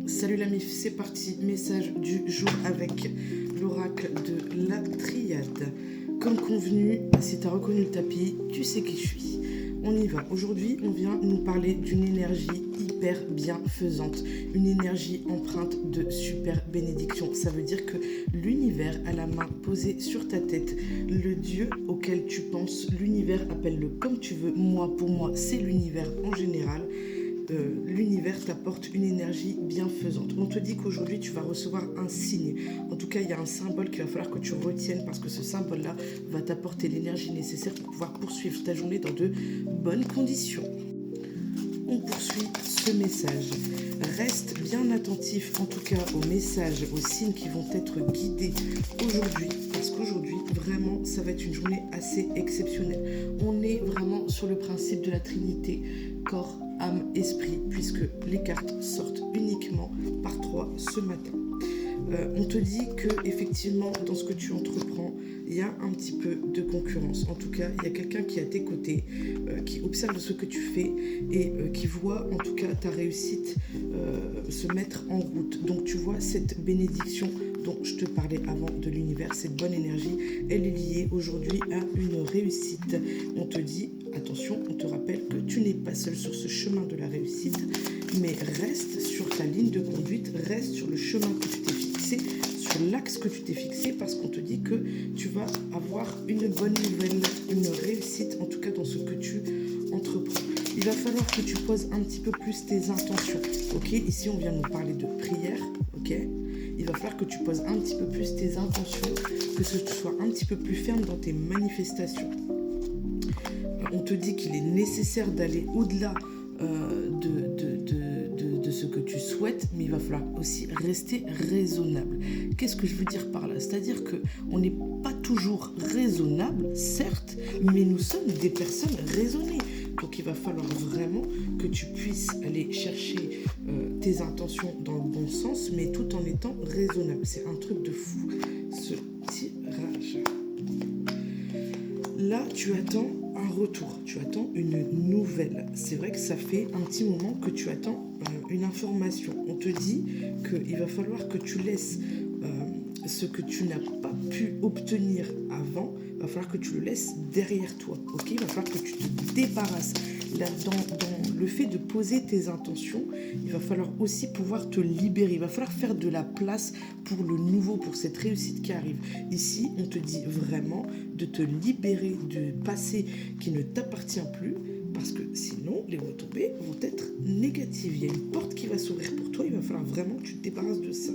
Salut la MIF, c'est parti, message du jour avec l'oracle de la triade. Comme convenu, si tu as reconnu le tapis, tu sais qui je suis. On y va. Aujourd'hui, on vient nous parler d'une énergie hyper bienfaisante, une énergie empreinte de super bénédiction. Ça veut dire que l'univers a la main posée sur ta tête. Le Dieu auquel tu penses, l'univers, appelle-le comme tu veux. Moi, pour moi, c'est l'univers en général. L'univers t'apporte une énergie bienfaisante. On te dit qu'aujourd'hui tu vas recevoir un signe. En tout cas, il y a un symbole qu'il va falloir que tu retiennes parce que ce symbole-là va t'apporter l'énergie nécessaire pour pouvoir poursuivre ta journée dans de bonnes conditions. On poursuit ce message. Reste bien attentif, en tout cas aux messages, aux signes qui vont être guidés aujourd'hui, parce qu'aujourd'hui, vraiment, ça va être une journée assez exceptionnelle. On est vraiment sur le principe de la Trinité, corps, âme, esprit, puisque les cartes sortent uniquement par 3 ce matin. On te dit que effectivement, dans ce que tu entreprends, il y a un petit peu de concurrence. En tout cas, il y a quelqu'un qui est à tes côtés, qui observe ce que tu fais et qui voit en tout cas ta réussite se mettre en route. Donc tu vois cette bénédiction dont je te parlais avant de l'univers, cette bonne énergie, elle est liée aujourd'hui à une réussite. On te dit, attention, on te rappelle que tu n'es pas seul sur ce chemin de la réussite, mais reste sur ta ligne de conduite, reste sur le chemin que tu t'es fixé, sur l'axe que tu t'es fixé, parce qu'on te dit que tu vas avoir une bonne nouvelle, une réussite, en tout cas dans ce que tu entreprends. Il va falloir que tu poses un petit peu plus tes intentions, ok? Ici, on vient nous parler de prière, ok? Il va falloir que tu poses un petit peu plus tes intentions, que ce soit un petit peu plus ferme dans tes manifestations. On te dit qu'il est nécessaire d'aller au-delà de ce que tu souhaites, mais il va falloir aussi rester raisonnable. Qu'est-ce que je veux dire par là? C'est-à-dire qu'on n'est pas toujours raisonnable, certes, mais nous sommes des personnes raisonnées. Donc il va falloir vraiment que tu puisses aller chercher tes intentions dans le bon sens, mais tout en étant raisonnable. C'est un truc de fou, ce tirage. Là, tu attends un retour, tu attends une nouvelle. C'est vrai que ça fait un petit moment que tu attends une information. On te dit qu'il va falloir que tu laisses ce que tu n'as pas pu obtenir avant, il va falloir que tu le laisses derrière toi, ok? Il va falloir que tu te débarrasses. Là, dans le fait de poser tes intentions, il va falloir aussi pouvoir te libérer. Il va falloir faire de la place pour le nouveau, pour cette réussite qui arrive. Ici, on te dit vraiment de te libérer du passé qui ne t'appartient plus, parce que sinon, les retombées vont être négatives. Il y a une porte qui va s'ouvrir pour toi, il va falloir vraiment que tu te débarrasses de ça.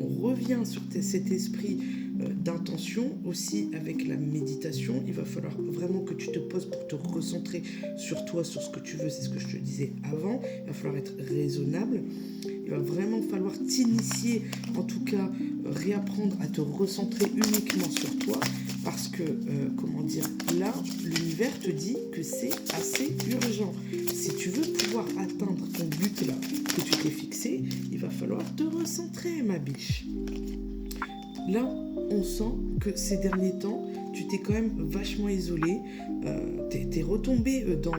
On revient sur cet esprit d'intention aussi avec la méditation. Il va falloir vraiment que tu te poses pour te recentrer sur toi, sur ce que tu veux. C'est ce que je te disais avant. Il va falloir être raisonnable. Il va vraiment falloir t'initier, en tout cas réapprendre à te recentrer uniquement sur toi, parce que, là, l'univers te dit que c'est assez urgent. Si tu veux pouvoir atteindre ton but là que tu t'es fixé, il va falloir te recentrer, ma biche. Là, on sent que ces derniers temps, tu t'es quand même vachement isolé, t'es retombé dans...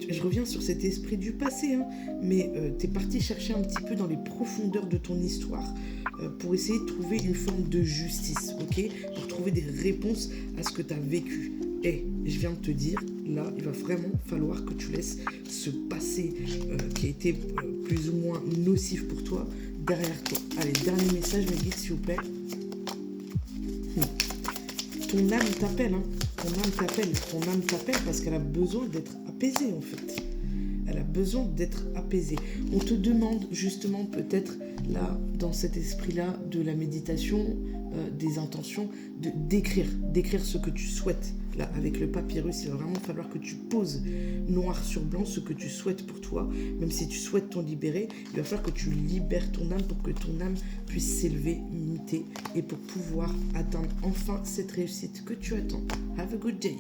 Je reviens sur cet esprit du passé, hein, mais t'es parti chercher un petit peu dans les profondeurs de ton histoire pour essayer de trouver une forme de justice, ok? Pour trouver des réponses à ce que tu as vécu. Et je viens de te dire, là, il va vraiment falloir que tu laisses ce passé qui a été plus ou moins nocif pour toi derrière toi. Allez, dernier message, mes guides, s'il vous plaît. Ton âme t'appelle, hein. Ton âme t'appelle parce qu'elle a besoin d'être apaisée, en fait. Elle a besoin d'être apaisée. On te demande justement peut-être là, dans cet esprit-là de la méditation, des intentions, d'écrire ce que tu souhaites. Là, avec le papyrus, il va vraiment falloir que tu poses noir sur blanc ce que tu souhaites pour toi. Même si tu souhaites t'en libérer, il va falloir que tu libères ton âme pour que ton âme puisse s'élever, muter et pour pouvoir atteindre enfin cette réussite que tu attends. Have a good day.